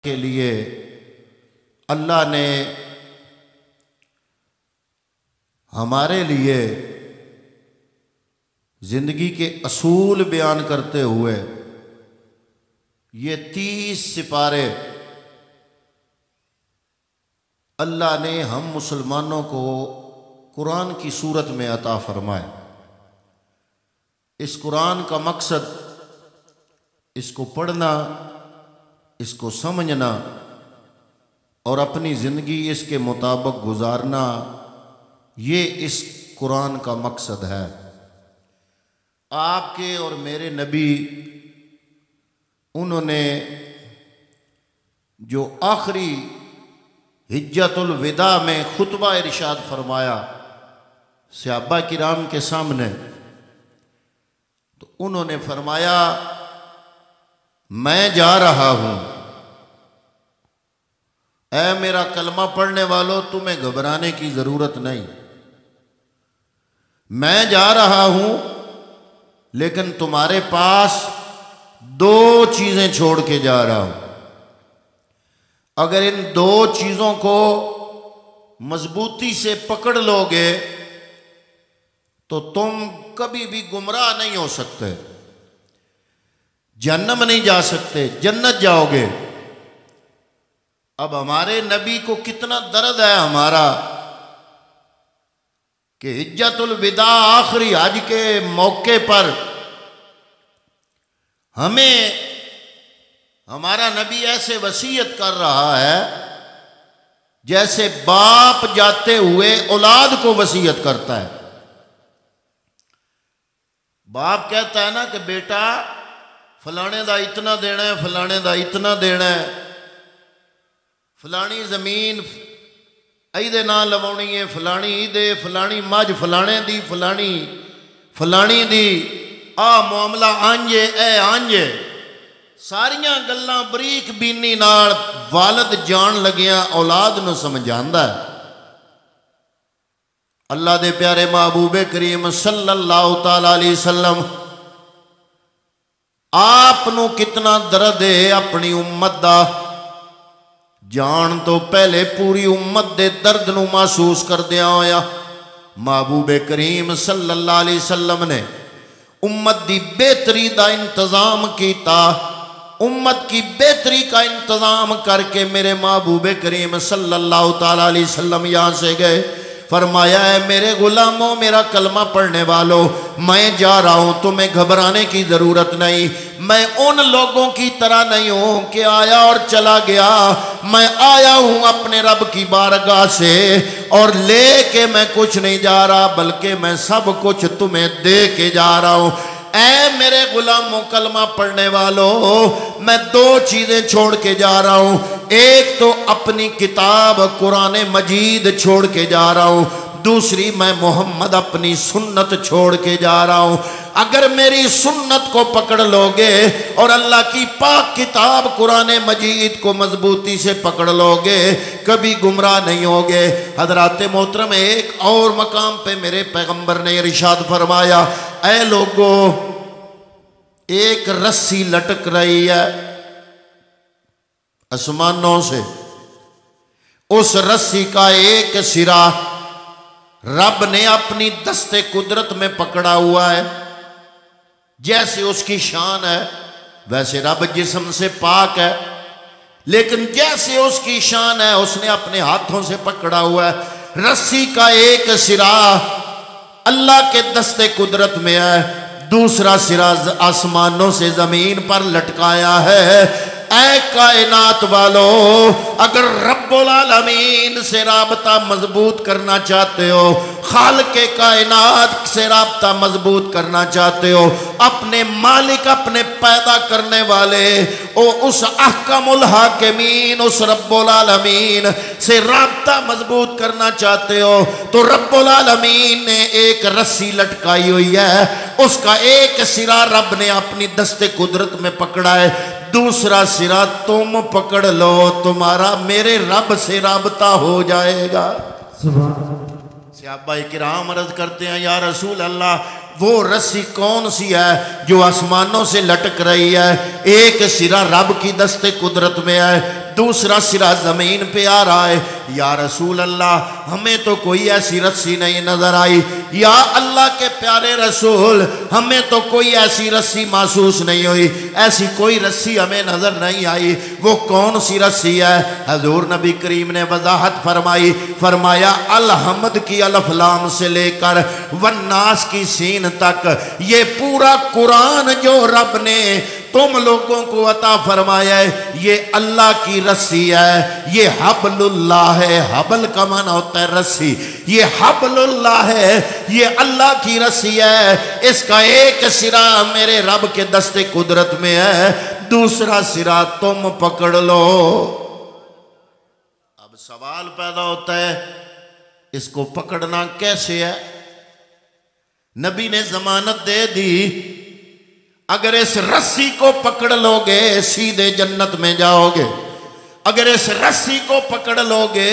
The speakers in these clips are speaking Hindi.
के लिए अल्लाह ने हमारे लिए ज़िंदगी के असूल बयान करते हुए ये 30 सिपारे अल्लाह ने हम मुसलमानों को कुरान की सूरत में अता फरमाए। इस कुरान का मकसद इसको पढ़ना, इसको समझना और अपनी ज़िंदगी इसके मुताबिक गुजारना, ये इस कुरान का मकसद है। आपके और मेरे नबी उन्होंने जो आखिरी हिज्जतुल विदा में खुतबा इरशाद फरमाया सहाबा किराम के सामने, तो उन्होंने फरमाया मैं जा रहा हूं, ऐ मेरा कलमा पढ़ने वालों तुम्हें घबराने की जरूरत नहीं। मैं जा रहा हूं लेकिन तुम्हारे पास 2 चीजें छोड़ के जा रहा हूं। अगर इन 2 चीजों को मजबूती से पकड़ लोगे तो तुम कभी भी गुमराह नहीं हो सकते, जन्नत नहीं जा सकते, जन्नत जाओगे। अब हमारे नबी को कितना दर्द है हमारा कि हिज्जतुल विदा आखिरी हज के मौके पर हमें हमारा नबी ऐसे वसीयत कर रहा है जैसे बाप जाते हुए औलाद को वसीयत करता है। बाप कहता है ना कि बेटा फलाने दा इतना देना है, फलाने दा इतना देना है, फलानी जमीन इहदे नाल लवाउणी है, फलानी इहदे, फलानी मझ फलाने दी, फलानी दी, आ मामला आंजे ए आंजे, सारियां गल्लां बरीक बीनी नाल वालद जान लगिया औलाद नूं समझांदा है। अल्लाह दे प्यारे महबूबे करीम सल्लल्लाहु तआला अलैहि वसल्लम आप नूं कितना दर्द है अपनी उम्मत दा, जान तो पहले पूरी उम्मत दे दर्द नूं महसूस करदिया होया महबूबे करीम सल्लल्लाहु अलैहि वसल्लम ने उम्मत दी बेहतरी दा इंतजाम किया। उम्मत की बेहतरी का इंतजाम करके मेरे महबूबे करीम सल्लल्लाहु तआला अलैहि वसल्लम यहाँ से गए। फरमाया है मेरे गुलामों, मेरा कलमा पढ़ने वालों, मैं जा रहा हूं, तुम्हें घबराने की जरूरत नहीं। मैं उन लोगों की तरह नहीं हूं कि आया और चला गया। मैं आया हूं अपने रब की बारगाह से और लेके मैं कुछ नहीं जा रहा, बल्कि मैं सब कुछ तुम्हें दे के जा रहा हूं। ऐ मेरे गुलामों, कलमा पढ़ने वालों, मैं 2 चीजें छोड़ के जा रहा हूं। एक तो अपनी किताब कुरान मजीद छोड़ के जा रहा हूं, दूसरी मैं मोहम्मद अपनी सुन्नत छोड़ के जा रहा हूं। अगर मेरी सुन्नत को पकड़ लोगे और अल्लाह की पाक किताब कुरान मजीद को मजबूती से पकड़ लोगे, कभी गुमराह नहीं होगे। हजरात मोहतरम, एक और मकाम पे मेरे पैगंबर ने इरशाद फरमाया, ऐ लोगों, एक रस्सी लटक रही है आसमानों से, उस रस्सी का एक सिरा रब ने अपनी दस्ते कुदरत में पकड़ा हुआ है। जैसे उसकी शान है वैसे रब जिस्म से पाक है, लेकिन जैसे उसकी शान है उसने अपने हाथों से पकड़ा हुआ है। रस्सी का एक सिरा अल्लाह के दस्ते कुदरत में है, दूसरा सिरा आसमानों से जमीन पर लटकाया है। ऐ कायनात वालों, अगर रब्बुल आलमीन से राबता मजबूत करना चाहते हो, खालिक़े कायनात से राबता मजबूत करना चाहते हो, अपने मालिक, अपने पैदा करने वाले उस अहकमुल हाकिमीन, उस रब्बुल आलमीन से राबता मजबूत करना चाहते हो, तो रब्बुल आलमीन ने एक रस्सी लटकाई हुई है। उसका एक सिरा रब ने अपनी दस्ते कुदरत में पकड़ा है, दूसरा सिरा तुम पकड़ लो, तुम्हारा मेरे रब से राबता हो जाएगा। सहाबा किराम अर्ज करते हैं, या रसूल अल्लाह, वो रस्सी कौन सी है जो आसमानों से लटक रही है? एक सिरा रब की दस्ते कुदरत में है, दूसरा सिरा ज़मीन पे आ रहा है। या रसूल अल्लाह हमें तो कोई ऐसी रस्सी नहीं नज़र आई। या अल्लाह के प्यारे रसूल हमें तो कोई ऐसी रस्सी महसूस नहीं हुई, ऐसी कोई रस्सी हमें नज़र नहीं आई। वो कौन सी रस्सी है? हजूर नबी करीम ने वजाहत फरमाई, फरमाया अलहमद की अलफलाम से लेकर वन्नास की सीन तक ये पूरा कुरान जो रब ने तुम लोगों को अता फरमाया है, ये अल्लाह की रस्सी है। ये हबलुल्लाह है। हबल का माना होता है रस्सी। ये हबलुल्लाह है, ये अल्लाह की रस्सी है। इसका एक सिरा मेरे रब के दस्ते कुदरत में है, दूसरा सिरा तुम पकड़ लो। अब सवाल पैदा होता है इसको पकड़ना कैसे है? नबी ने जमानत दे दी, अगर इस रस्सी को पकड़ लोगे सीधे जन्नत में जाओगे। अगर इस रस्सी को पकड़ लोगे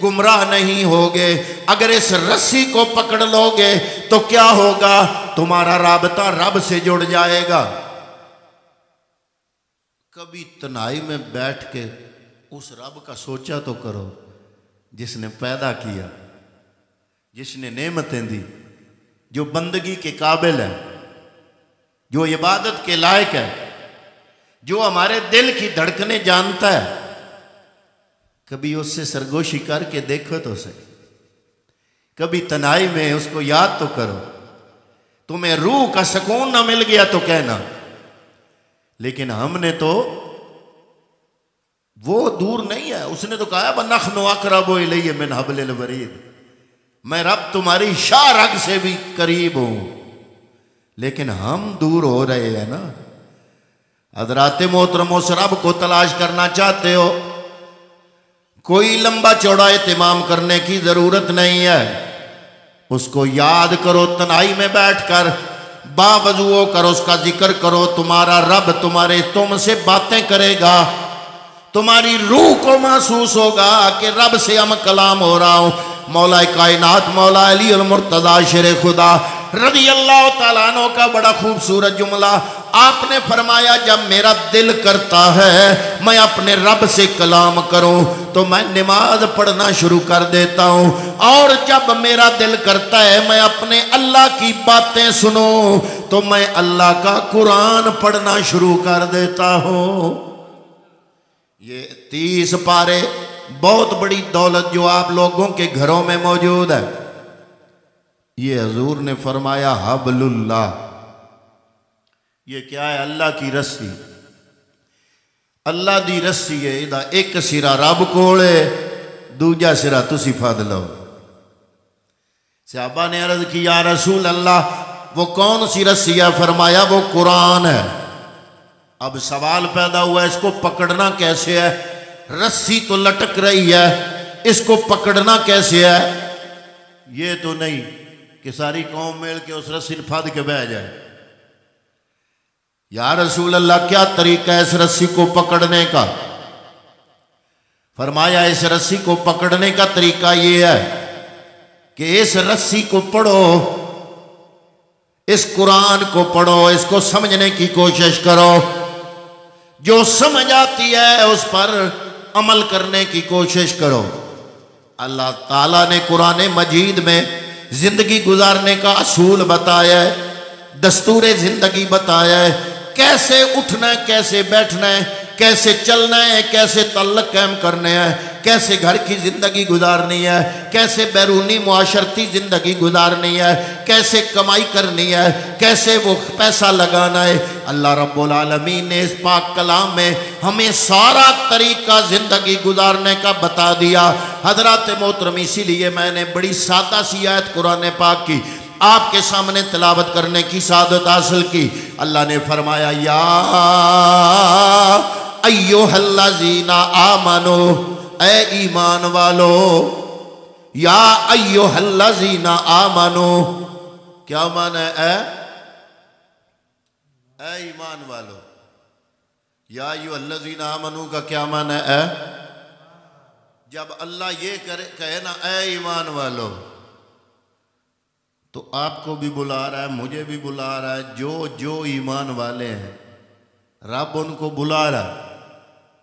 गुमराह नहीं होगे। अगर इस रस्सी को पकड़ लोगे तो क्या होगा? तुम्हारा राबता रब से जुड़ जाएगा। कभी तन्हाई में बैठ के उस रब का सोचा तो करो जिसने पैदा किया, जिसने नेमतें दी, जो बंदगी के काबिल है, जो इबादत के लायक है, जो हमारे दिल की धड़कने जानता है। कभी उससे सरगोशी करके देखो तो सही, कभी तन्हाई में उसको याद तो करो। तुम्हें रूह का सुकून ना मिल गया तो कहना, लेकिन हमने तो वो दूर नहीं है। उसने तो कहा बनख्नु अक़रबु इलैहि मिन हब्लिल वरीद, मैं रब तुम्हारी शाह रग से भी करीब हूं, लेकिन हम दूर हो रहे हैं ना। हज़रात मोहतरम उस रब को तलाश करना चाहते हो, कोई लंबा चौड़ा इत्मीम करने की जरूरत नहीं है। उसको याद करो तन्हाई में बैठकर, बावजू होकर उसका जिक्र करो। तुम्हारा रब तुम्हारे तुमसे बातें करेगा, तुम्हारी रूह को महसूस होगा कि रब से हम कलाम हो रहा हूं। मौला कायनात मौला अली अल मुर्तज़ा शेर खुदा रज़ी अल्लाह तआला अन्हु का बड़ा खूबसूरत जुमला आपने फरमाया, जब मेरा दिल करता है मैं अपने रब से कलाम करूं तो मैं नमाज पढ़ना शुरू कर देता हूं, और जब मेरा दिल करता है मैं अपने अल्लाह की बातें सुनूं तो मैं अल्लाह का कुरान पढ़ना शुरू कर देता हूं। ये 30 पारे बहुत बड़ी दौलत जो आप लोगों के घरों में मौजूद है, ये हजूर ने फरमाया हबलुल्लाह। ये क्या है? अल्लाह की रस्सी। अल्लाह दी रस्सी है। इदा एक सिरा रब कोल है, दूजा सिरा तुसी फद लो। सहाबा ने अर्ज की या रसूल अल्लाह वो कौन सी रस्सी है? फरमाया वो कुरान है। अब सवाल पैदा हुआ इसको पकड़ना कैसे है? रस्सी तो लटक रही है, इसको पकड़ना कैसे है? ये तो नहीं कि सारी कौम मिल के उस रस्सी फद के बह जाए। या रसूल अल्लाह क्या तरीका है इस रस्सी को पकड़ने का? फरमाया इस रस्सी को पकड़ने का तरीका ये है कि इस रस्सी को पढ़ो, इस कुरान को पढ़ो, इसको समझने की कोशिश करो। जो समझ आती है उस पर अमल करने की कोशिश करो। अल्लाह ताला ने कुरान मजीद में जिंदगी गुजारने का असूल बताया है, दस्तूर जिंदगी बताया है, कैसे उठना है, कैसे बैठना है, कैसे चलना है, कैसे तल्लक कायम करने हैं, कैसे घर की जिंदगी गुजारनी है, कैसे बैरूनी मुआशरती जिंदगी गुजारनी है, कैसे कमाई करनी है, कैसे वो पैसा लगाना है। अल्लाह रब्बुल आलमीन ने इस पाक कलाम में हमें सारा तरीका जिंदगी गुजारने का बता दिया। हजरत मोहतरम इसीलिए मैंने बड़ी सादा सी आयत कुरान पाक की आपके सामने तिलावत करने की सादत हासिल की। अल्लाह ने फरमाया या अय्युहल्लज़ीना आमनू, ऐ ईमान वालो, या अय्युहल्लज़ीना आमनू क्या माना है? ऐ ईमान वालो। या अय्युहल्लज़ीना आमनू का क्या माना है? जब अल्लाह ये कहे ना ऐ ईमान वालो, तो आपको भी बुला रहा है, मुझे भी बुला रहा है। जो जो ईमान वाले हैं रब उनको बुला रहा है।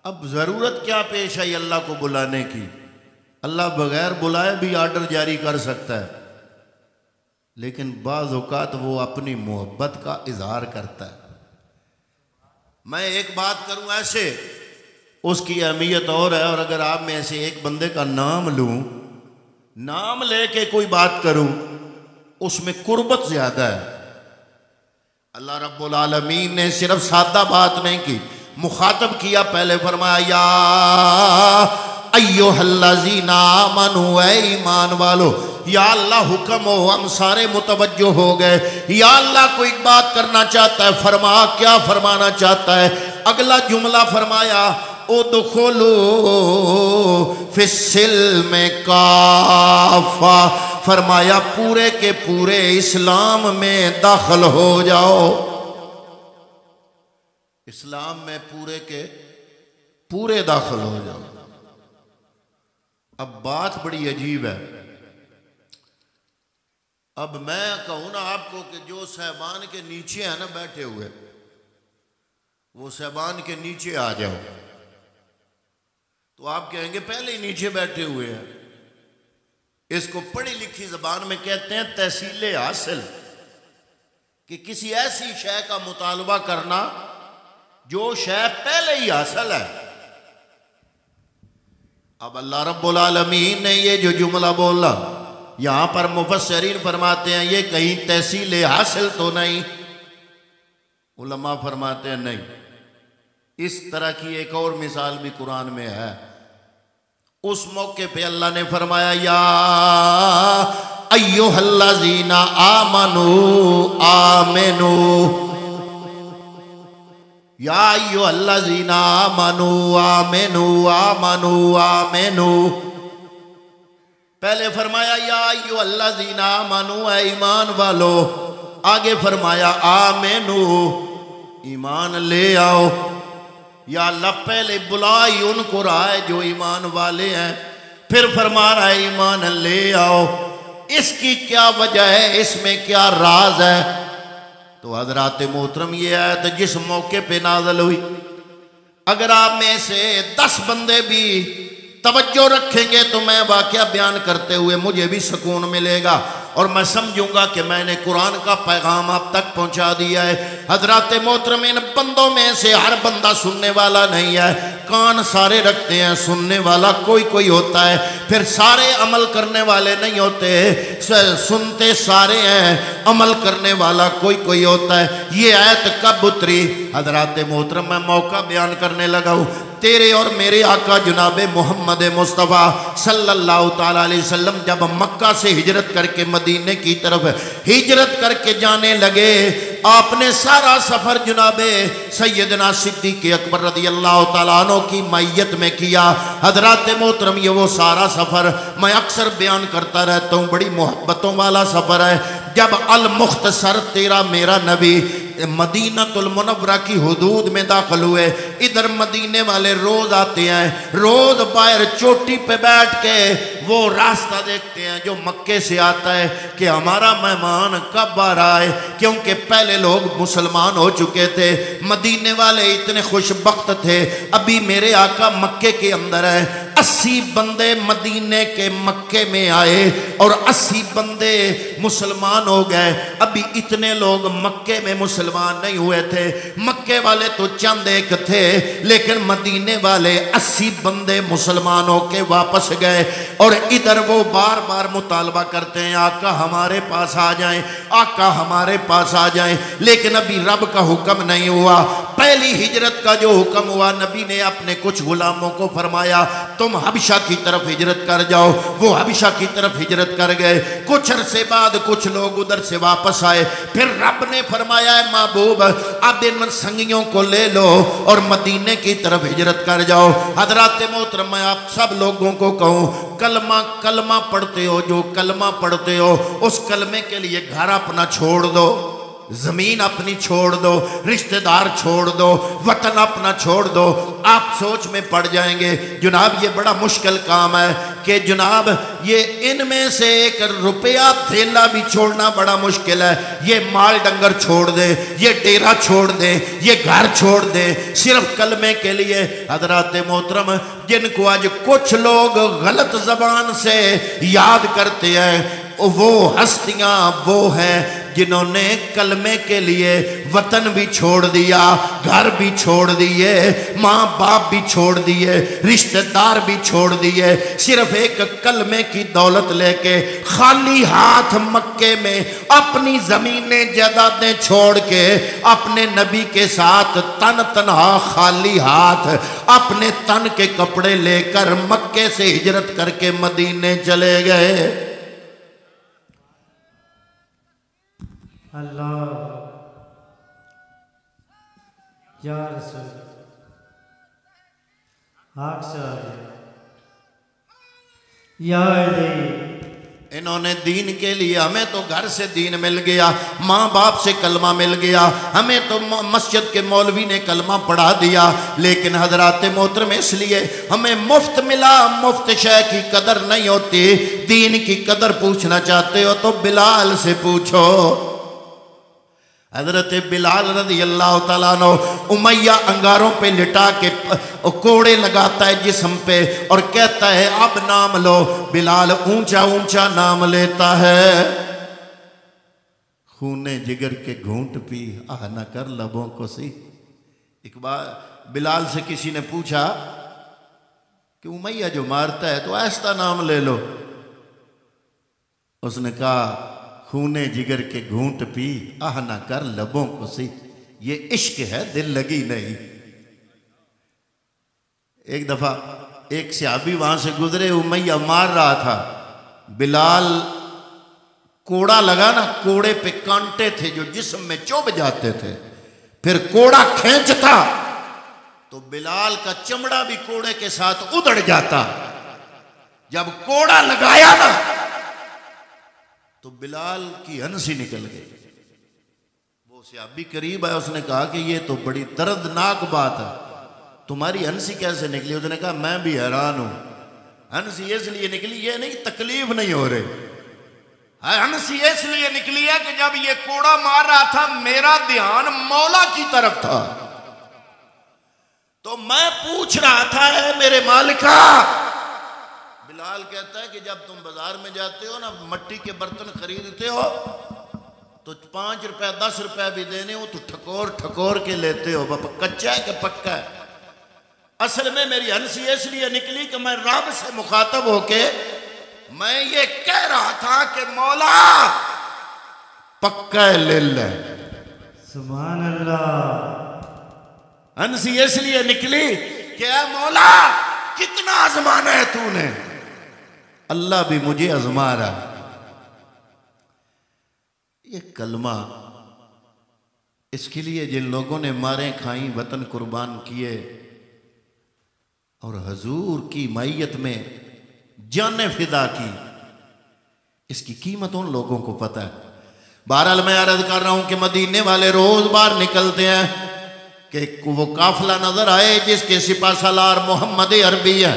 अब ज़रूरत क्या पेश आई अल्लाह को बुलाने की? अल्लाह बगैर बुलाए भी आर्डर जारी कर सकता है, लेकिन बाज़ औक़ात वो अपनी मोहब्बत का इजहार करता है। मैं एक बात करूं ऐसे, उसकी अहमियत और है, और अगर आप में ऐसे एक बंदे का नाम लूं, नाम लेके कोई बात करूं, उसमें कुर्बत ज्यादा है। अल्लाह रब्बुल आलमीन ने सिर्फ सादा बात नहीं की, मुखातब किया। पहले फरमाया या अय्युहल्लज़ीना आमनू, ऐ ईमान वालो। या अल्लाह हुक्म हो, हम सारे मुतवज्जो हो गए। या अल्लाह कोई बात करना चाहता है, फरमा, क्या फरमाना चाहता है? अगला जुमला फरमाया उदखुलू फिस्सिल्म काफा, फरमाया पूरे के पूरे इस्लाम में दाखिल हो जाओ। इस्लाम में पूरे के पूरे दाखिल हो जाओ। अब बात बड़ी अजीब है। अब मैं कहूं ना आपको कि जो सहबान के नीचे है ना बैठे हुए, वो सहबान के नीचे आ जाओ, तो आप कहेंगे पहले ही नीचे बैठे हुए हैं। इसको पढ़ी लिखी जबान में कहते हैं तहसील हासिल, कि किसी ऐसी शय का मुतालबा करना जो शय पहले ही हासिल है। अब अल्लाह रब्बुल आलमीन ने ये जो जुमला बोला, यहां पर मुफस्सिरीन फरमाते हैं ये कहीं तहसील हासिल तो नहीं। उलमा फरमाते हैं नहीं। इस तरह की एक और मिसाल भी कुरान में है। उस मौके पे अल्लाह ने फरमाया या अय्युहल्लज़ीना आमनू आमिनू, या अय्युहल्लज़ीना आमनू आमिनू आमनू आमिनू। पहले फरमाया या अय्युहल्लज़ीना आमनू, ऐ ईमान वालो। आगे फरमाया आमिनू, ईमान ले आओ। या अल्लाह पहले बुला ही उनको रहा है जो ईमान वाले हैं, फिर फरमा रहा है ईमान ले आओ। इसकी क्या वजह है, इसमें क्या राज है? तो हज़रात मोहतरम ये आयत जिस मौके पे नाज़िल हुई, अगर आप में से 10 बंदे भी तवज्जो रखेंगे तो मैं वाक़या बयान करते हुए मुझे भी सुकून मिलेगा और मैं समझूंगा कि मैंने कुरान का पैगाम आप तक पहुंचा दिया है। हज़रात मोहतरम, इन बंदों में से हर बंदा सुनने वाला नहीं है। कान सारे रखते हैं, सुनने वाला कोई कोई होता है, फिर सारे अमल करने वाले नहीं होते। सुनते सारे हैं, अमल करने वाला कोई कोई होता है। ये आयत कब उतरी? हज़रात मोहतरम, मैं मौका बयान करने लगा हूँ। तेरे और मेरे आका जनाबे मोहम्मद मुस्तफ़ा सल्लल्लाहु ताला अलैहि वसल्लम जब मक्का से हिजरत करके मदीने की तरफ हिजरत करके जाने लगे, आपने सारा सफ़र जनाबे सैयदना सिद्दीक़ अकबर रज़ियल्लाहु ताला अन्हु की मैयत में किया। हज़रात मोहतरम, ये वो सारा सफ़र मैं अक्सर बयान करता रहता हूँ, बड़ी मोहब्बतों वाला सफ़र है। जब अल मुख्तसर तेरा मेरा नबी मदीनतुल मुनव्वरा की हुदूद में दाखिल हुए, इधर मदीने वाले रोज आते हैं, रोज बाहर चोटी पे बैठ के वो रास्ता देखते हैं जो मक्के से आता है कि हमारा मेहमान कब आ रहा है, क्योंकि पहले लोग मुसलमान हो चुके थे। मदीने वाले इतने खुशबख्त थे, अभी मेरे आका मक्के के अंदर है। 80 बंदे मदीने के मक्के में आए और 80 बंदे मुसलमान हो गए। अभी इतने लोग मक्के में मुसलमान नहीं हुए थे। मक्के वाले तो चंद एक थे, लेकिन मदीने वाले 80 बंदे मुसलमान होके वापस गए। और इधर वो बार बार मुतालबा करते हैं आका हमारे पास आ जाएं, आका हमारे पास आ जाएं, लेकिन अभी रब का हुक्म नहीं हुआ। पहली हिजरत का जो हुक्म हुआ, नबी ने अपने कुछ गुलामों को फरमाया तुम हबशा की तरफ हिजरत कर जाओ। वो हबशा की तरफ हिजरत कर गए। कुछ अरसे बाद कुछ लोग उधर से वापस आए। फिर रब ने फरमाया है महबूब अब इन संगियों को ले लो और मदीने की तरफ हिजरत कर जाओ। हज़रात मोहतरम, मैं आप सब लोगों को कहूँ, कलमा पढ़ते हो, जो कलमा पढ़ते हो उस कलमे के लिए घर अपना छोड़ दो। जमीन अपनी छोड़ दो, रिश्तेदार छोड़ दो, वतन अपना छोड़ दो, आप सोच में पड़ जाएंगे। जनाब ये बड़ा मुश्किल काम है कि जनाब ये इनमें से एक रुपया थैला भी छोड़ना बड़ा मुश्किल है। ये माल डंगर छोड़ दे, ये डेरा छोड़ दे, ये घर छोड़ दे सिर्फ कलमे के लिए। हजरात मोहतरम, जिनको आज कुछ लोग गलत जबान से याद करते हैं, वो हस्तियां वो हैं जिन्होंने कलमे के लिए वतन भी छोड़ दिया, घर भी छोड़ दिए, माँ बाप भी छोड़ दिए, रिश्तेदार भी छोड़ दिए, सिर्फ एक कलमे की दौलत लेके खाली हाथ मक्के में अपनी जमीनें जायदादें छोड़ के अपने नबी के साथ तन तनहा खाली हाथ अपने तन के कपड़े लेकर मक्के से हिजरत करके मदीने चले गए। अल्लाह या रसूल या इन्होंने दीन के लिए, हमें तो घर से दीन मिल गया, माँ बाप से कलमा मिल गया, हमें तो मस्जिद के मौलवी ने कलमा पढ़ा दिया, लेकिन हजरात मोहतरम इसलिए हमें मुफ्त मिला, मुफ्त शय की कदर नहीं होती। दीन की कदर पूछना चाहते हो तो बिलाल से पूछो। हजरत बिलाल रज़ी अल्लाह तआला अन्हु उमैया अंगारों पे लिटा के कोड़े लगाता है जिस्म पे और कहता है अब नाम लो। बिलाल ऊंचा ऊंचा नाम लेता है, खूने जिगर के घूंट पी आह न कर लबों को सी। एक बार बिलाल से किसी ने पूछा कि उमैया जो मारता है तो ऐसा नाम ले लो। उसने कहा खूने जिगर के घूंट पी आह ना कर लबों को सी। ये इश्क है, दिल लगी नहीं। एक दफा एक सहाबी वहां से गुजरे, उमैया मार रहा था, बिलाल कोड़ा लगा ना, कोड़े पे कांटे थे जो जिस्म में चुभ जाते थे, फिर कोड़ा खींचता तो बिलाल का चमड़ा भी कोड़े के साथ उधड़ जाता। जब कोड़ा लगाया ना तो बिलाल की हंसी निकल गई। वो सहाबी करीब है, उसने कहा कि ये तो बड़ी दर्दनाक बात है, तुम्हारी हंसी कैसे निकली? उसने कहा मैं भी हैरान हूं, हंसी इसलिए निकली, ये नहीं तकलीफ नहीं हो रही, हंसी इसलिए निकली है कि जब ये कोड़ा मार रहा था मेरा ध्यान मौला की तरफ था, तो मैं पूछ रहा था है मेरे मालिका। बिलाल कहता है कि जब तुम बाजार में जाते हो ना, मट्टी के बर्तन खरीदते हो तो 5 रुपए 10 रुपए भी देने हो तो ठकोर ठकोर के लेते हो, बाबा कच्चा है कि पक्का है? असल में मेरी हंसी इसलिए निकली कि मैं रब से मुखातब होके मैं ये कह रहा था कि मौला पक्का है, ले ले। सुभान अल्लाह। हंसी इसलिए निकली कि मौला कितना आजमाना है तूने, अल्लाह भी मुझे आजमा रहा। ये कलमा इसके लिए जिन लोगों ने मारें खाई, वतन कुर्बान किए और हजूर की मैयत में जाने फिदा की, इसकी कीमत उन लोगों को पता है। बहरहाल मैं अर्ज कर रहा हूं कि मदीने वाले रोज बाहर निकलते हैं कि वो काफिला नजर आए जिसके सिपा सालार मोहम्मद अरबी है,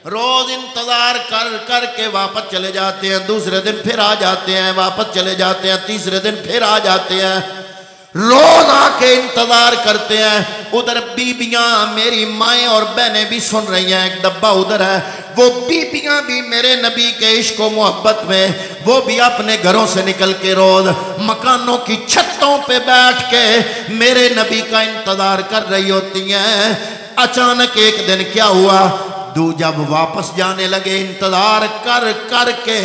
रोज इंतजार कर कर के वापस चले जाते हैं, दूसरे दिन फिर आ जाते हैं, वापस चले जाते हैं, तीसरे दिन फिर आ जाते हैं, रोज आके इंतजार करते हैं। उधर बीबियां मेरी माएँ और बहनें भी सुन रही हैं, एक डब्बा उधर है, वो बीबियां भी मेरे नबी के इश्क व मोहब्बत में वो भी अपने घरों से निकल के रोज मकानों की छतों पे बैठ के मेरे नबी का इंतजार कर रही होती हैं। अचानक एक दिन क्या हुआ, जब वापस जाने लगे, इंतजार कर कर के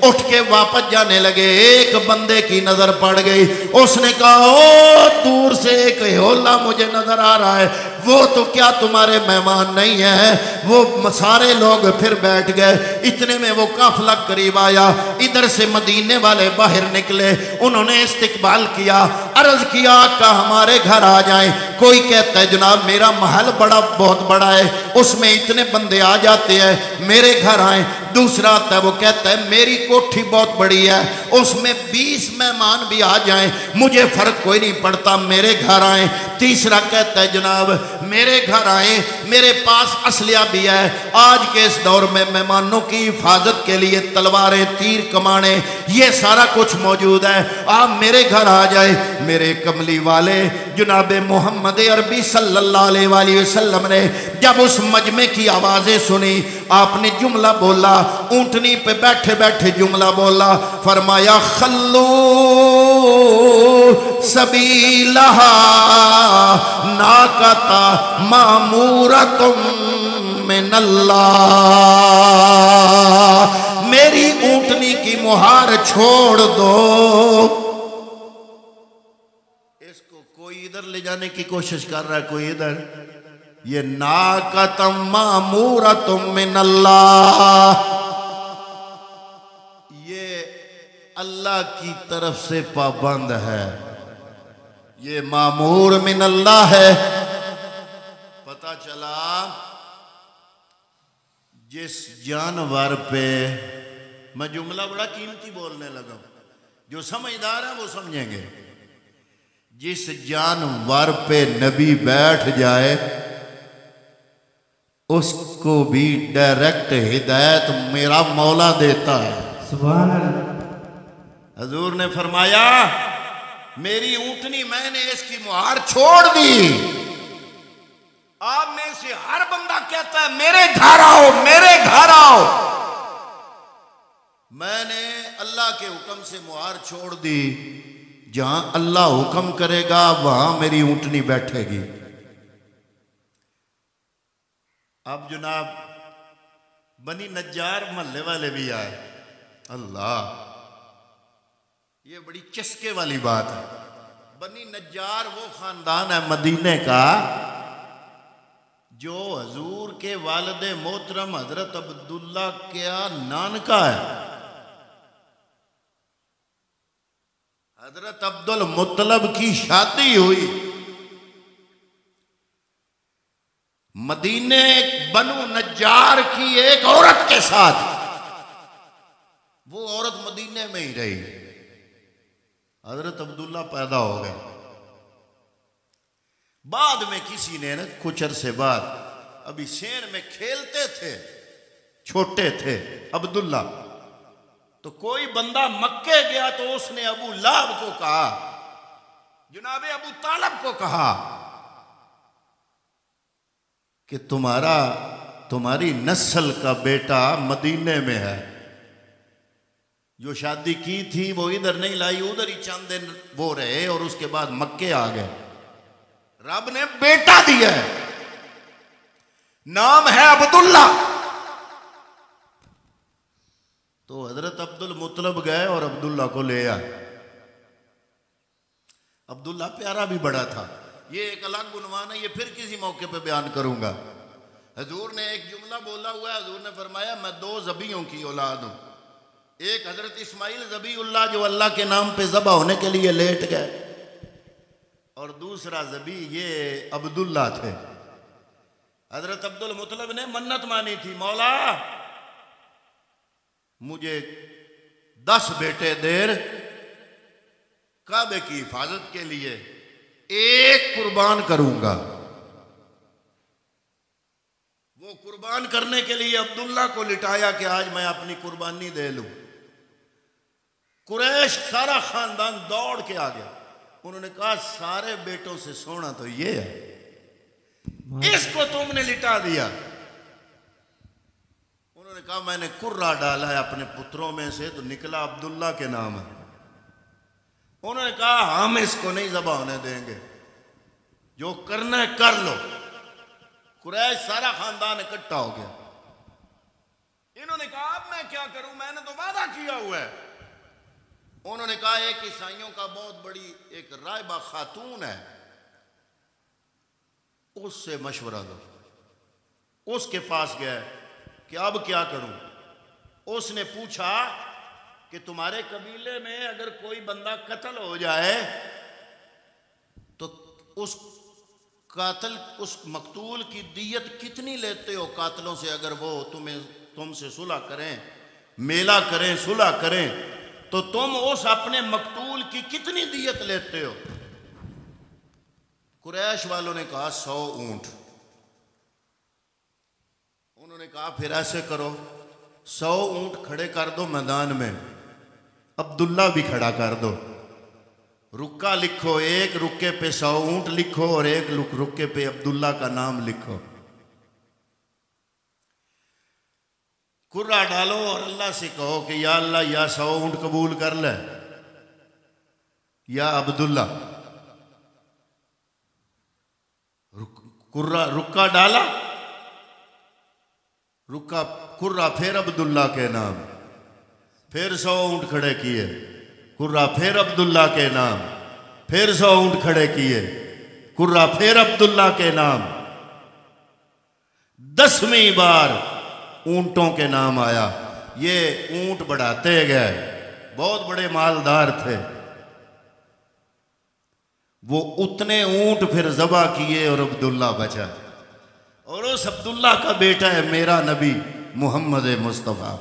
उठ के वापस जाने लगे, एक बंदे की नजर पड़ गई। उसने कहा ओ दूर से एक होला मुझे नजर आ रहा है, वो तो क्या तुम्हारे मेहमान नहीं है? वो सारे लोग फिर बैठ गए। इतने में वो काफिला करीब आया, इधर से मदीने वाले बाहर निकले, उन्होंने इस्तकबाल किया, अर्ज किया का हमारे घर आ जाएं। कोई कहता है जनाब मेरा महल बहुत बड़ा है, उसमें इतने बंदे आ जाते हैं, मेरे घर आए। दूसरा आता है वो कहता है मेरी कोठी बहुत बड़ी है, उसमें 20 मेहमान भी आ जाएं मुझे फर्क कोई नहीं पड़ता, मेरे घर आए। तीसरा कहता है जनाब मेरे घर आए, मेरे पास असलिया भी है, आज के इस दौर में मेहमानों की हिफाजत के लिए तलवारें, तीर, कमाने, ये सारा कुछ मौजूद है, आप मेरे घर आ जाए। मेरे कमली वाले जनाब मोहम्मद अरबी सल्लल्लाहु अलैहि वसल्लम ने जब उस मजमे की आवाज़ें सुनी, आपने जुमला बोला, ऊंटनी पे बैठे बैठे जुमला बोला, फरमाया खल्लू सबीलहा नाकता मामूरतुम मिनल्लाह, मेरी ऊंटनी की मुहार छोड़ दो। इसको कोई इधर ले जाने की कोशिश कर रहा है, कोई इधर, ये नाकतम मामूरतुम मिनल्लाह, ये अल्लाह की तरफ से पाबंद है, ये मामूर मिनल्लाह है। पता चला जिस जानवर पे, मैं जुमला बड़ा कीमती बोलने लगा, जो समझदार है वो समझेंगे, जिस जानवर पे नबी बैठ जाए उसको भी डायरेक्ट हिदायत मेरा मौला देता है। सुभान अल्लाह। हजूर ने फरमाया मेरी ऊंटनी मैंने इसकी मुहार छोड़ दी। आप में से हर बंदा कहता है मेरे घर आओ, मेरे घर आओ, मैंने अल्लाह के हुक्म से मुहार छोड़ दी, जहां अल्लाह हुक्म करेगा वहां मेरी ऊंटनी बैठेगी। अब जनाब बनी नज्जार महल्ले वाले भी आए, अल्लाह ये बड़ी चस्के वाली बात है। बनी नज्जार वो खानदान है मदीने का जो हजूर के वालिद मोहतरम हजरत अब्दुल्ला क्या नानका है। हजरत अब्दुल मुत्तलब की शादी हुई मदीने बनु नज्जार की एक औरत के साथ, वो औरत मदीने में ही रही। हजरत अब्दुल्ला पैदा हो गए, बाद में किसी ने ना कुछ अरसे बाद, अभी शेर में खेलते थे, छोटे थे अब्दुल्ला, तो कोई बंदा मक्के गया तो उसने अबू लाब को कहा, जनाबे अबू तालब को कहा कि तुम्हारी नस्ल का बेटा मदीने में है, जो शादी की थी वो इधर नहीं लाई, उधर ही चंद दिन वो रहे और उसके बाद मक्के आ गए। रब ने बेटा दिया है, नाम है अब्दुल्ला। तो हजरत अब्दुल मुत्तलब गए और अब्दुल्ला को ले आए। अब्दुल्ला प्यारा भी बड़ा था, ये एक अलग उन्वान है, ये फिर किसी मौके पे बयान करूंगा। हजूर ने एक जुमला बोला हुआ है, हजूर ने फरमाया मैं 2 ज़बियों की औलाद हूं, एक हजरत इस्माइल ज़बीउल्लाह जो अल्लाह के नाम पे ज़बा होने के लिए लेट गए, और दूसरा ज़बी ये अब्दुल्ला थे। हजरत अब्दुल मुत्तलब ने मन्नत मानी थी, मौला मुझे 10 बेटे देर काबे की हिफाजत के लिए, एक कुर्बान करूंगा। वो कुर्बान करने के लिए अब्दुल्ला को लिटाया कि आज मैं अपनी कुर्बानी दे लूं। कुरैश सारा खानदान दौड़ के आ गया, उन्होंने कहा सारे बेटों से सोना तो ये है, इसको तुमने लिटा दिया। उन्होंने कहा मैंने कुर्रा डाला है अपने पुत्रों में से तो निकला अब्दुल्ला के नाम है। उन्होंने कहा हम इसको नहीं ज़बा होने देंगे, जो करना है कर लो। कुरैश सारा खानदान इकट्ठा हो गया। इन्होंने कहा अब मैं क्या करूं, मैंने तो वादा किया हुआ है। उन्होंने कहा एक ईसाइयों का बहुत बड़ी एक रायबा खातून है, उससे मशवरा दो। उसके पास गए कि अब क्या करूं। उसने पूछा कि तुम्हारे कबीले में अगर कोई बंदा कत्ल हो जाए तो उस कातिल, उस मकतूल की दियत कितनी लेते हो कातिलों से, अगर वो तुमसे सुलह करें, मेला करें, सुलह करें। तो तुम उस अपने मकतूल की कितनी दियत लेते हो? कुरैश वालों ने कहा 100 ऊंट। उन्होंने कहा फिर ऐसे करो, 100 ऊंट खड़े कर दो मैदान में, अब्दुल्ला भी खड़ा कर दो, रुक्का लिखो, एक रुक्के पे 100 ऊंट लिखो और एक रुक्के पे अब्दुल्ला का नाम लिखो। कुर्रा डालो और अल्लाह से कहो कि या अल्लाह या 100 ऊंट कबूल कर ले या अब्दुल्ला। रुक्का डाला, रुक्का कुर्रा फिर अब्दुल्ला के नाम, फिर 100 ऊंट खड़े किए, कुर्रा फिर अब्दुल्ला के नाम, फिर 100 ऊंट खड़े किए, कुर्रा फिर अब्दुल्ला के नाम। 10वीं बार ऊंटों के नाम आया। ये ऊंट बढ़ाते गए, बहुत बड़े मालदार थे वो। उतने ऊंट फिर ज़बा किए और अब्दुल्ला बचा। और उस अब्दुल्ला का बेटा है मेरा नबी मोहम्मद मुस्तफ़ा।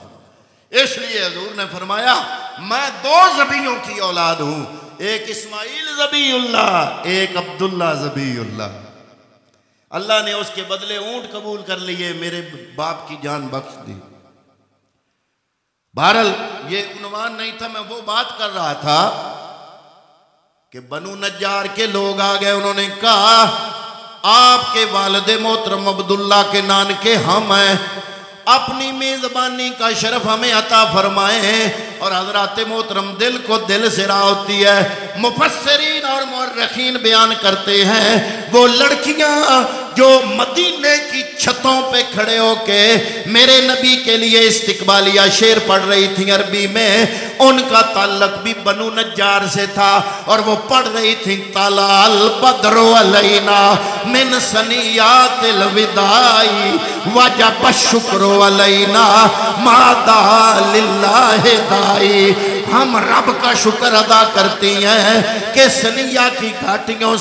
इसलिए हजूर ने फरमाया मैं 2 ज़बीयों की औलाद हूं, एक इस्माइल ज़बीउल्लाह, एक अब्दुल्ला ज़बीउल्लाह। अल्लाह ने उसके बदले ऊंट कबूल कर लिए, मेरे बाप की जान बख्श दी। बहरहाल ये उन्वान नहीं था, मैं वो बात कर रहा था कि बनु नज्जार के लोग आ गए। उन्होंने कहा आपके वालिद मोहतरम अब्दुल्ला के नानके हम हैं, अपनी मेज़बानी का शरफ हमें अता फरमाए। और हज़रात मोहतरम दिल को दिल से राह होती है। मुफस्सिरीन और मुअर्रिखीन बयान करते हैं वो लड़कियां जो मदीने की छतों पे खड़े होके मेरे नबी के लिए इस्तिकबालिया शेर पढ़ रही थी अरबी में, उनका ताल्लुक भी बनु नज्जार से था। और वो पढ़ रही थी तलाल बद्रो अलैना मिन सनियातिल विदाई वजब शुक्रो अलैना मादा लिल्लाहि दाई। हम रब का शुक्र अदा करती हैं कि सनिया की घाटियों